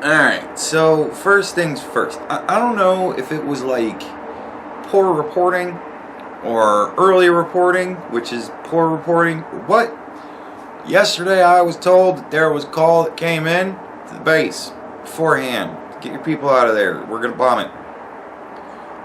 Alright, so first things first. I don't know if it was like poor reporting or early reporting, which is poor reporting, or what. Yesterday I was told that there was a call that came in to the base beforehand. Get your people out of there. We're going to bomb it.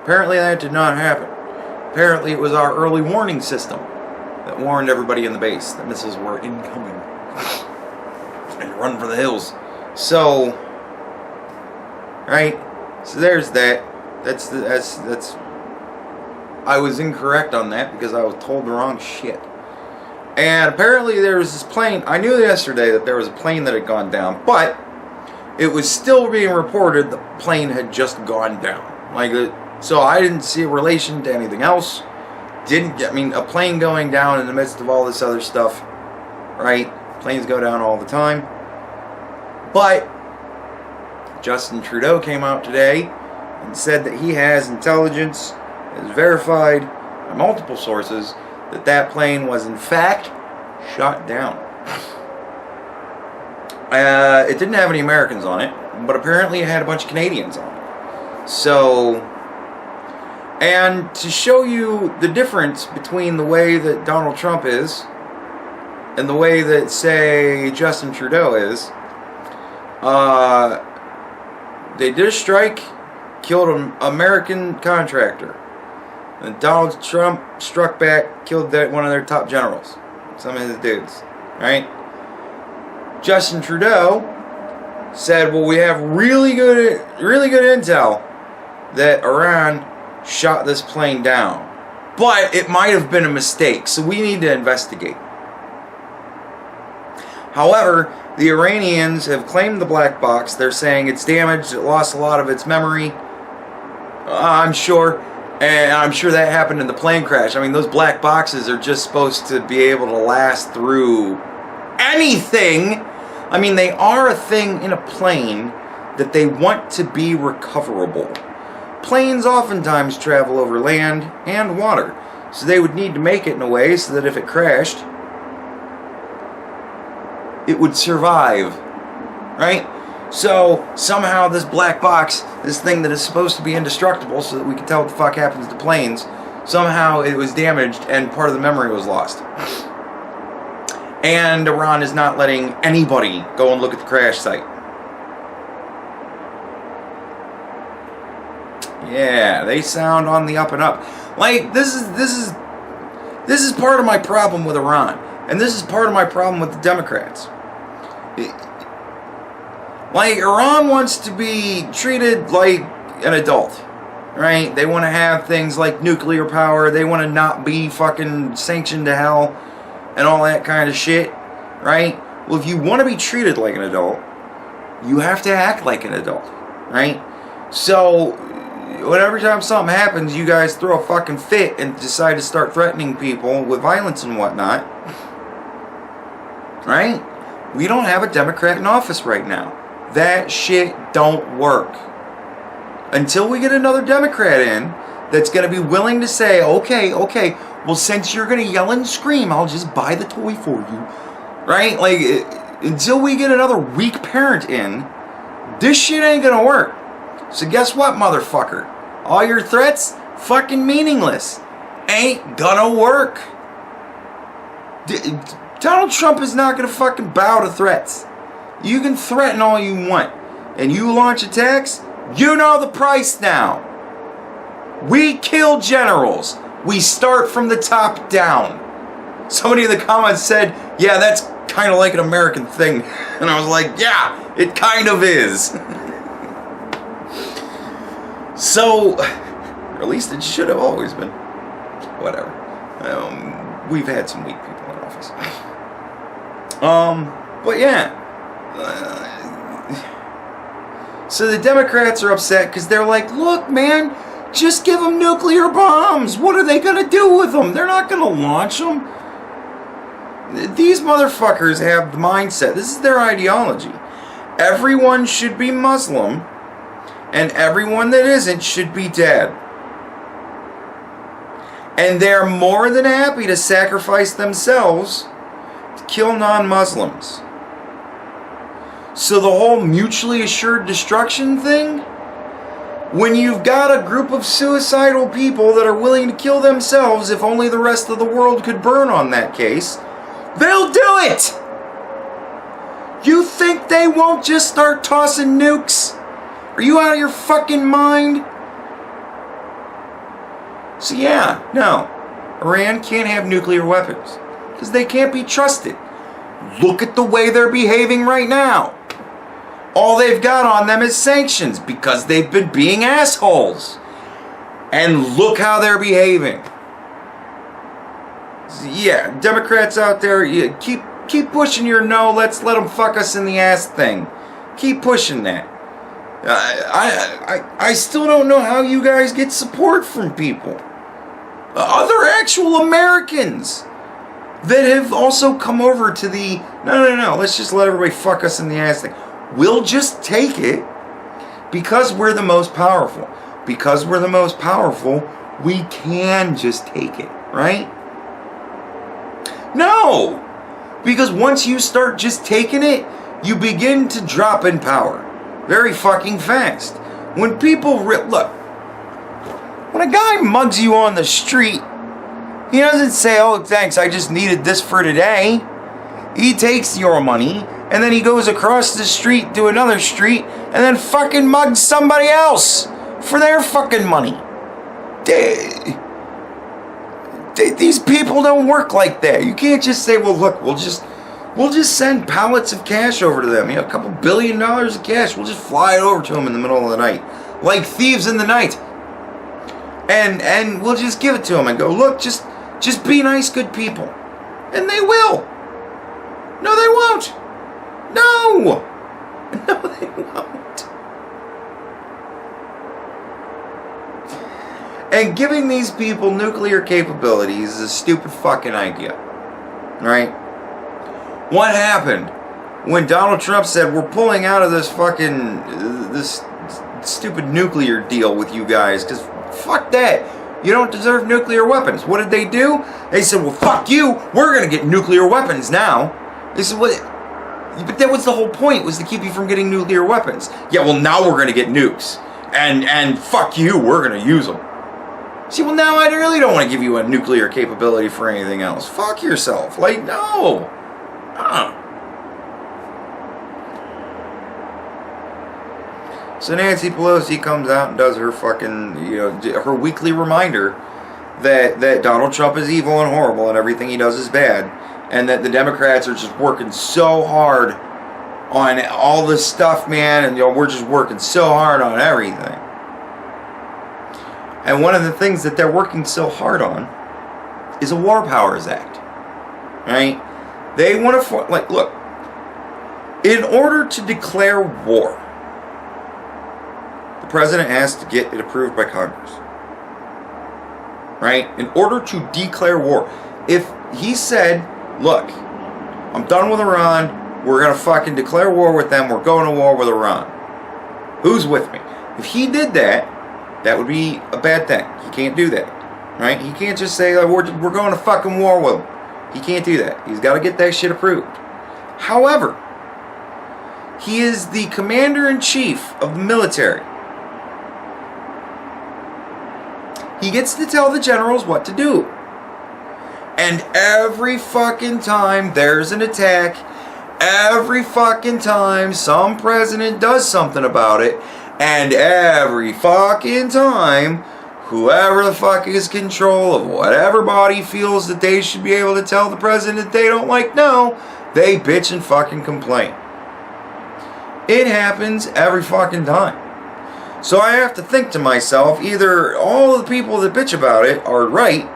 Apparently that did not happen. Apparently it was our early warning system that warned everybody in the base that missiles were incoming. And run for the hills. So, right? So there's that. That's I was incorrect on that because I was told the wrong shit. And apparently there was this plane. I knew yesterday that there was a plane that had gone down, but it was still being reported the plane had just gone down. So I didn't see a relation to anything else. A plane going down in the midst of all this other stuff, right? Planes go down all the time. But Justin Trudeau came out today and said that he has intelligence, is verified by multiple sources, that that plane was in fact shot down. It didn't have any Americans on it, but apparently it had a bunch of Canadians on it. So, and to show you the difference between the way that Donald Trump is and the way that, say, Justin Trudeau is, they did a strike, killed an American contractor. And Donald Trump struck back, killed one of their top generals. Some of his dudes. Right? Justin Trudeau said, well, we have really good intel that Iran shot this plane down. But it might have been a mistake, so we need to investigate. However, the Iranians have claimed the black box. They're saying it's damaged, it lost a lot of its memory. I'm sure. And I'm sure that happened in the plane crash. I mean, those black boxes are just supposed to be able to last through anything. I mean, they are a thing in a plane that they want to be recoverable. Planes oftentimes travel over land and water, so they would need to make it in a way so that if it crashed, it would survive, right? So somehow this black box, this thing that is supposed to be indestructible so that we can tell what the fuck happens to planes, somehow it was damaged and part of the memory was lost. And Iran is not letting anybody go and look at the crash site. Yeah, they sound on the up and up. Like, this is part of my problem with Iran. And this is part of my problem with the Democrats. Like, Iran wants to be treated like an adult, right? They want to have things like nuclear power. They want to not be fucking sanctioned to hell and all that kind of shit, right? Well, if you want to be treated like an adult, you have to act like an adult, right? So, every time something happens, you guys throw a fucking fit and decide to start threatening people with violence and whatnot, right? We don't have a Democrat in office right now. That shit don't work. Until we get another Democrat in that's going to be willing to say, okay, well, since you're going to yell and scream, I'll just buy the toy for you. Right? Like, until we get another weak parent in, this shit ain't going to work. So guess what, motherfucker? All your threats, fucking meaningless. Ain't gonna work. Donald Trump is not going to fucking bow to threats. You can threaten all you want. And you launch attacks, you know the price now. We kill generals. We start from the top down. Somebody in the comments said, yeah, that's kind of like an American thing. And I was like, yeah, it kind of is. So, or at least it should have always been. Whatever. We've had some weak people in office. But yeah. So the Democrats are upset because they're like, look, man, just give them nuclear bombs. What are they going to do with them? They're not going to launch them. These motherfuckers have the mindset. This is their ideology. Everyone should be Muslim, and everyone that isn't should be dead. And they're more than happy to sacrifice themselves to kill non-Muslims. So the whole mutually assured destruction thing, when you've got a group of suicidal people that are willing to kill themselves if only the rest of the world could burn on that case, they'll do it! You think they won't just start tossing nukes? Are you out of your fucking mind? So yeah, no. Iran can't have nuclear weapons because they can't be trusted. Look at the way they're behaving right now. All they've got on them is sanctions because they've been being assholes. And look how they're behaving. Yeah, Democrats out there, keep pushing your no, let's let them fuck us in the ass thing. Keep pushing that. I still don't know how you guys get support from people. Other actual Americans that have also come over to the no, let's just let everybody fuck us in the ass thing. We'll just take it because we're the most powerful. Because we're the most powerful, we can just take it, right? No! Because once you start just taking it, you begin to drop in power very fucking fast. When people look, when a guy mugs you on the street, he doesn't say, oh, thanks, I just needed this for today. He takes your money, and then he goes across the street to another street, and then fucking mugs somebody else for their fucking money. These people don't work like that. You can't just say, well, look, we'll just send pallets of cash over to them. A couple $1 billion of cash. We'll just fly it over to them in the middle of the night. Like thieves in the night. And we'll just give it to them and go, look, just be nice, good people. And they will. No, they won't. No. No, they won't. And giving these people nuclear capabilities is a stupid fucking idea. Right? What happened when Donald Trump said, we're pulling out of this stupid nuclear deal with you guys, because fuck that. You don't deserve nuclear weapons. What did they do? They said, well, fuck you. We're going to get nuclear weapons now. They said, what? But that was the whole point, was to keep you from getting nuclear weapons. Yeah, well, now we're going to get nukes. And fuck you, we're going to use them. See, well, now I really don't want to give you a nuclear capability for anything else. Fuck yourself. Like, no. So Nancy Pelosi comes out and does her fucking, her weekly reminder that Donald Trump is evil and horrible and everything he does is bad, and that the Democrats are just working so hard on all this stuff, man, and we're just working so hard on everything. And one of the things that they're working so hard on is a War Powers Act, right? They want to, look, in order to declare war, the president has to get it approved by Congress. Right? In order to declare war. If he said, look, I'm done with Iran, we're going to fucking declare war with them, we're going to war with Iran. Who's with me? If he did that, that would be a bad thing. He can't do that. Right? He can't just say, we're going to fucking war with them. He can't do that. He's got to get that shit approved. However, he is the commander-in-chief of the military. He gets to tell the generals what to do. And every fucking time there's an attack, every fucking time some president does something about it, and every fucking time whoever the fuck is in control of whatever body feels that they should be able to tell the president that they don't like no, they bitch and fucking complain. It happens every fucking time. So I have to think to myself, either all the people that bitch about it are right,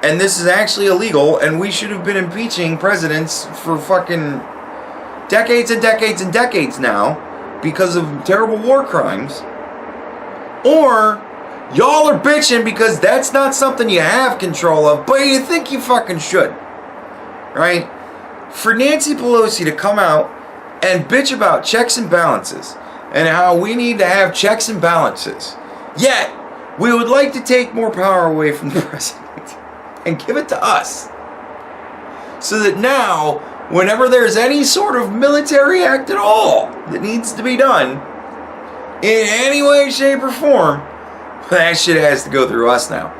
and this is actually illegal, and we should have been impeaching presidents for fucking decades and decades and decades now because of terrible war crimes, or y'all are bitching because that's not something you have control of, but you think you fucking should. Right? For Nancy Pelosi to come out and bitch about checks and balances, and how we need to have checks and balances, yet we would like to take more power away from the president and give it to us, so that now whenever there's any sort of military act at all that needs to be done in any way, shape, or form, that shit has to go through us now.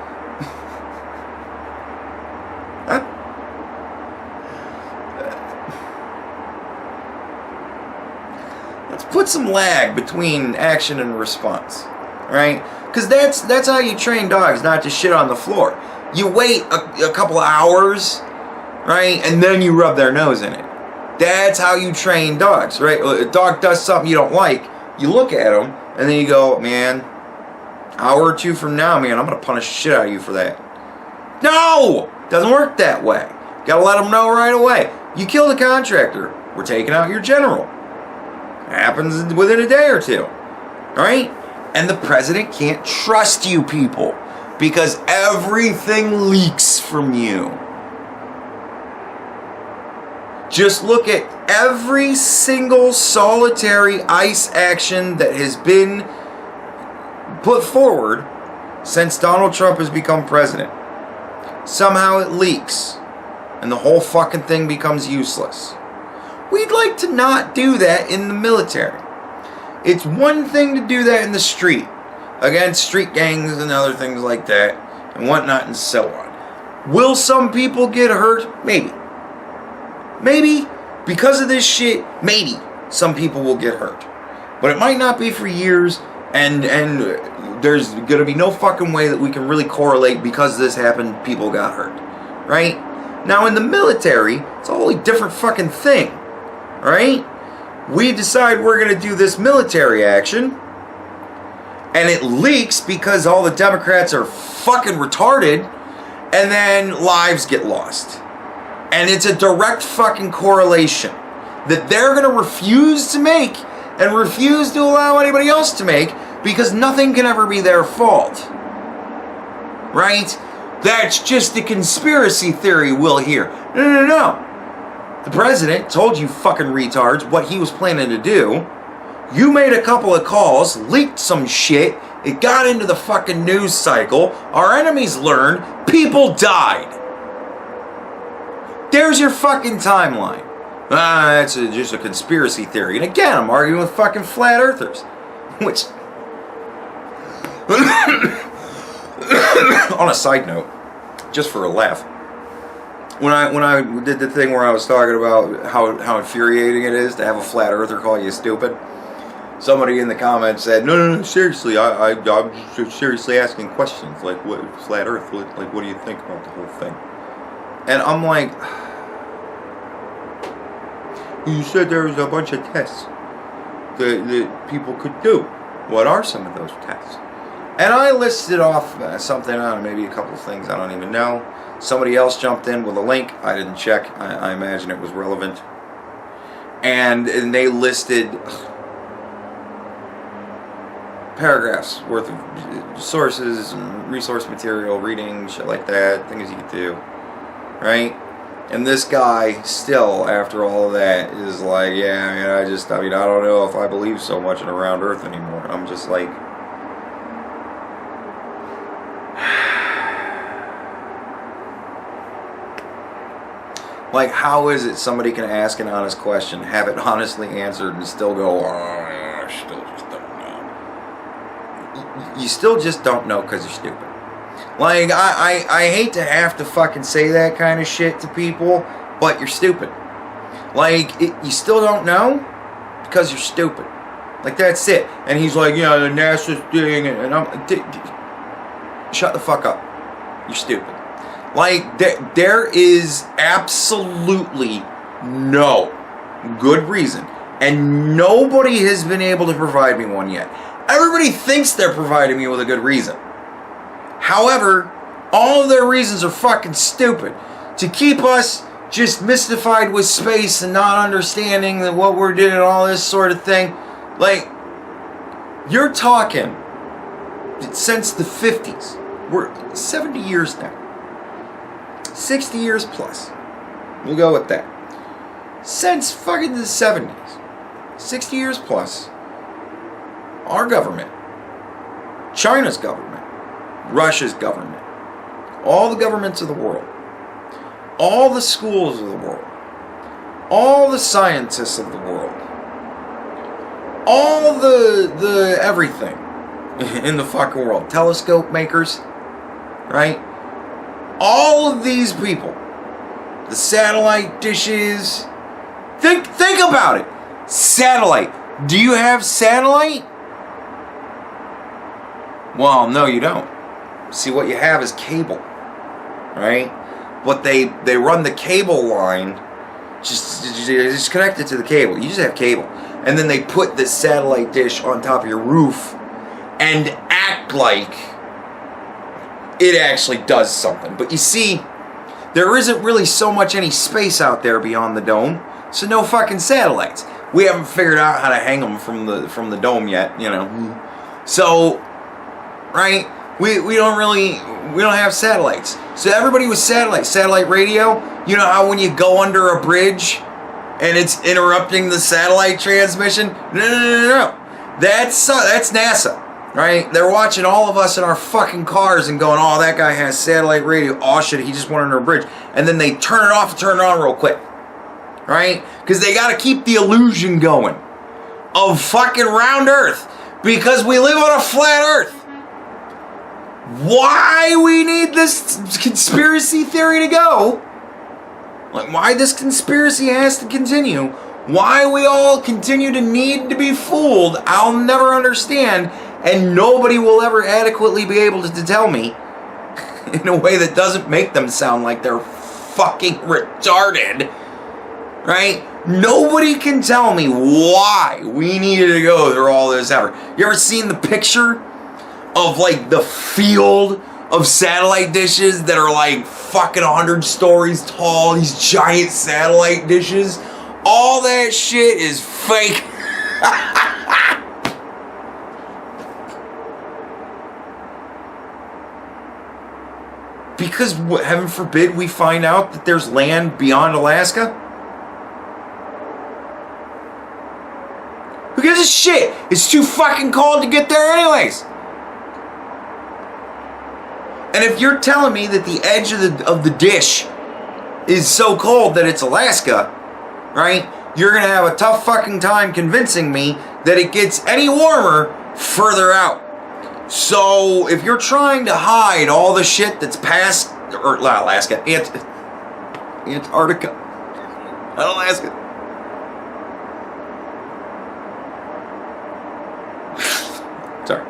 Let's put some lag between action and response, right? Because that's how you train dogs, not to shit on the floor. You wait a couple of hours, right, and then you rub their nose in it. That's how you train dogs, right? A dog does something you don't like, you look at them, and then you go, man, hour or two from now, man, I'm going to punish the shit out of you for that. No! Doesn't work that way. Got to let them know right away. You killed a contractor, we're taking out your general. Happens within a day or two, right? And the president can't trust you people because everything leaks from you. Just look at every single solitary ICE action that has been put forward since Donald Trump has become president. Somehow it leaks and the whole fucking thing becomes useless. We'd like to not do that in the military. It's one thing to do that in the street, against street gangs and other things like that, and whatnot and so on. Will some people get hurt? Maybe. Maybe. Because of this shit, maybe some people will get hurt. But it might not be for years, and there's going to be no fucking way that we can really correlate because this happened, people got hurt. Right? Now in the military, it's a wholly different fucking thing. Right? We decide we're going to do this military action, and it leaks because all the Democrats are fucking retarded, and then lives get lost. And it's a direct fucking correlation that they're going to refuse to make and refuse to allow anybody else to make because nothing can ever be their fault. Right? That's just the conspiracy theory we'll hear. No. The president told you fucking retards what he was planning to do. You made a couple of calls, leaked some shit, it got into the fucking news cycle, our enemies learned, people died. There's your fucking timeline. That's just a conspiracy theory. And again, I'm arguing with fucking flat earthers. Which, on a side note, just for a laugh, when I did the thing where I was talking about how infuriating it is to have a flat earther call you stupid, somebody in the comments said, no, seriously, I'm just seriously asking questions, like, what, flat earth, like, what do you think about the whole thing? And I'm like, you said there was a bunch of tests that people could do. What are some of those tests? And I listed off something, I don't know, maybe a couple of things, I don't even know. Somebody else jumped in with a link. I didn't check. I imagine it was relevant. And they listed paragraphs worth of sources, and resource material, reading, shit like that, things you could do. Right? And this guy still, after all of that, is like, yeah, I don't know if I believe so much in a round earth anymore. And I'm just like, how is it somebody can ask an honest question, have it honestly answered, and still go, oh, I still just don't know. You still just don't know because you're stupid. Like, I hate to have to fucking say that kind of shit to people, but you're stupid. Like, you still don't know because you're stupid. Like, that's it. And he's like, yeah, the NASA thing, and I'm... Shut the fuck up. You're stupid. Like, there is absolutely no good reason, and nobody has been able to provide me one yet. Everybody thinks they're providing me with a good reason. However, all of their reasons are fucking stupid. To keep us just mystified with space and not understanding that what we're doing and all this sort of thing. Like, you're talking since the 50s. We're 70 years now. 60 years plus. We'll go with that. Since fucking the 70s. 60 years plus. Our government. China's government. Russia's government. All the governments of the world. All the schools of the world. all the scientists of the world, all the everything in the fucking world, telescope makers, right? All of these people, the satellite dishes, think about it. Satellite. Do you have satellite? Well, no, you don't. See, what you have is cable, right? But they run the cable line, just connect it to the cable. You just have cable. And then they put this satellite dish on top of your roof and act like it actually does something. But you see, there isn't really so much any space out there beyond the dome, so no fucking satellites. We haven't figured out how to hang them from the dome yet, you know. So, right? We don't have satellites. So everybody with satellite radio, you know how when you go under a bridge and it's interrupting the satellite transmission? No. That's NASA, right? They're watching all of us in our fucking cars and going, oh, that guy has satellite radio. Oh shit, he just went under a bridge. And then they turn it off and turn it on real quick, right? Because they got to keep the illusion going of fucking round Earth, because we live on a flat Earth. Why we need this conspiracy theory to go, like why this conspiracy has to continue, why we all continue to need to be fooled, I'll never understand, and nobody will ever adequately be able to tell me in a way that doesn't make them sound like they're fucking retarded, right? Nobody can tell me why we needed to go through all this effort. You ever seen the picture of like the field of satellite dishes that are like fucking 100 stories tall, these giant satellite dishes? All that shit is fake. Because, heaven forbid, we find out that there's land beyond Alaska? Who gives a shit? It's too fucking cold to get there anyways. And if you're telling me that the edge of the dish is so cold that it's Alaska, right? You're going to have a tough fucking time convincing me that it gets any warmer further out. So if you're trying to hide all the shit that's past, or Alaska, Antarctica, not Alaska. Sorry.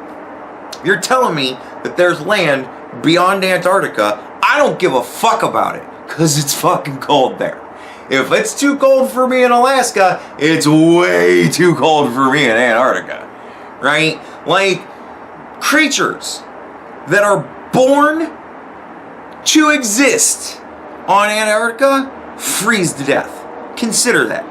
If you're telling me that there's land beyond Antarctica, I don't give a fuck about it, because it's fucking cold there. If it's too cold for me in Alaska, it's way too cold for me in Antarctica, right? Like, creatures that are born to exist on Antarctica freeze to death. Consider that.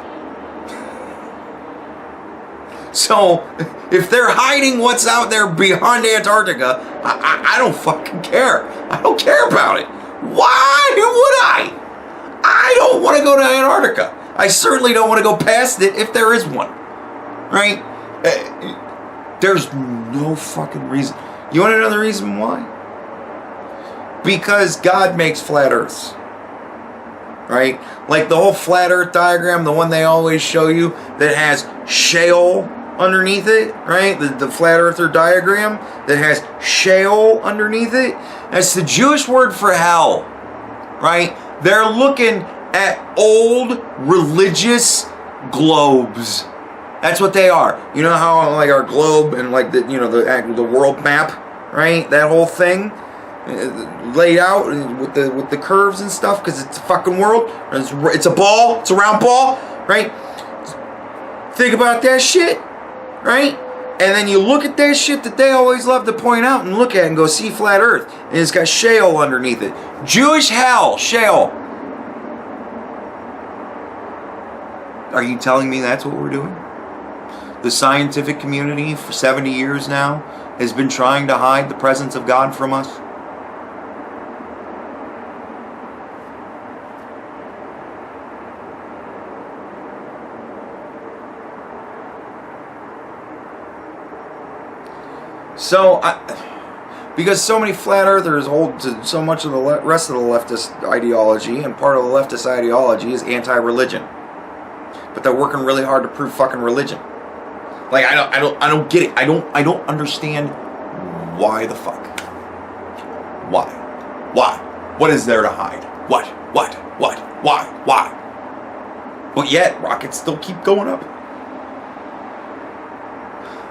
So, if they're hiding what's out there beyond Antarctica, I don't fucking care. I don't care about it. Why would I? I don't want to go to Antarctica. I certainly don't want to go past it if there is one. Right? There's no fucking reason. You want to know the reason why? Because God makes flat earths. Right? Like the whole flat earth diagram, the one they always show you that has shale underneath it, right? The flat earther diagram that has shale underneath it. That's the Jewish word for hell, right? They're looking at old religious globes. That's what they are. You know how like our globe and like the world map, right? That whole thing laid out with the curves and stuff, because it's a fucking world. It's a ball. It's a round ball, right? Think about that shit. Right? And then you look at that shit that they always love to point out and look at and go, see flat earth. And it's got shale underneath it. Jewish hell, shale. Are you telling me that's what we're doing? The scientific community for 70 years now has been trying to hide the presence of God from us. So, because so many flat earthers hold to so much of the rest of the leftist ideology, and part of the leftist ideology is anti-religion, but they're working really hard to prove fucking religion. Like, I don't get it. I don't understand why the fuck. Why? What is there to hide? What? Why? But yet, rockets still keep going up.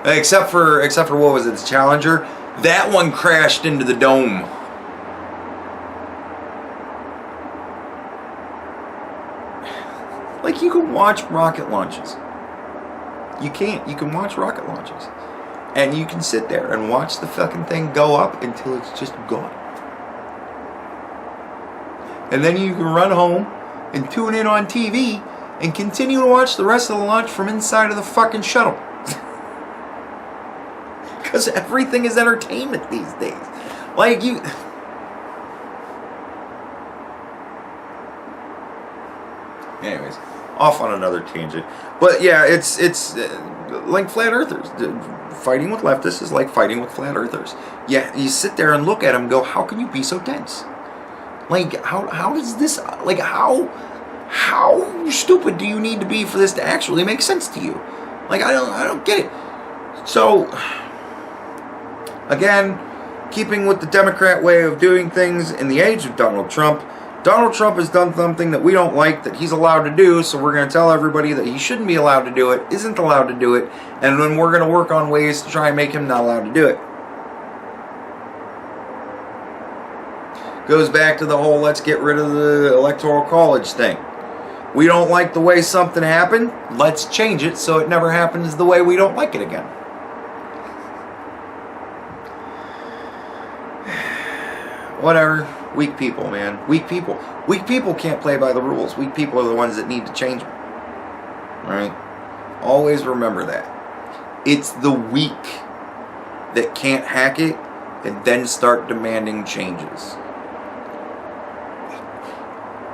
Except for what was it, the Challenger? That one crashed into the dome. Like, you can watch rocket launches. You can't. You can watch rocket launches. And you can sit there and watch the fucking thing go up until it's just gone. And then you can run home and tune in on TV and continue to watch the rest of the launch from inside of the fucking shuttle. Because everything is entertainment these days. Like, you... Anyways, off on another tangent. But yeah, it's like flat earthers. Fighting with leftists is like fighting with flat earthers. Yeah, you sit there and look at them and go, how can you be so dense? Like, how does this, like, how stupid do you need to be for this to actually make sense to you? Like, I don't get it. So, again, keeping with the Democrat way of doing things in the age of Donald Trump has done something that we don't like that he's allowed to do, so we're going to tell everybody that he shouldn't be allowed to do it, isn't allowed to do it, and then we're going to work on ways to try and make him not allowed to do it. Goes back to the whole let's get rid of the electoral college thing. We don't like the way something happened, let's change it so it never happens the way we don't like it again. Whatever. Weak people, man. Weak people. Weak people can't play by the rules. Weak people are the ones that need to change them. Alright? Always remember that. It's the weak that can't hack it and then start demanding changes.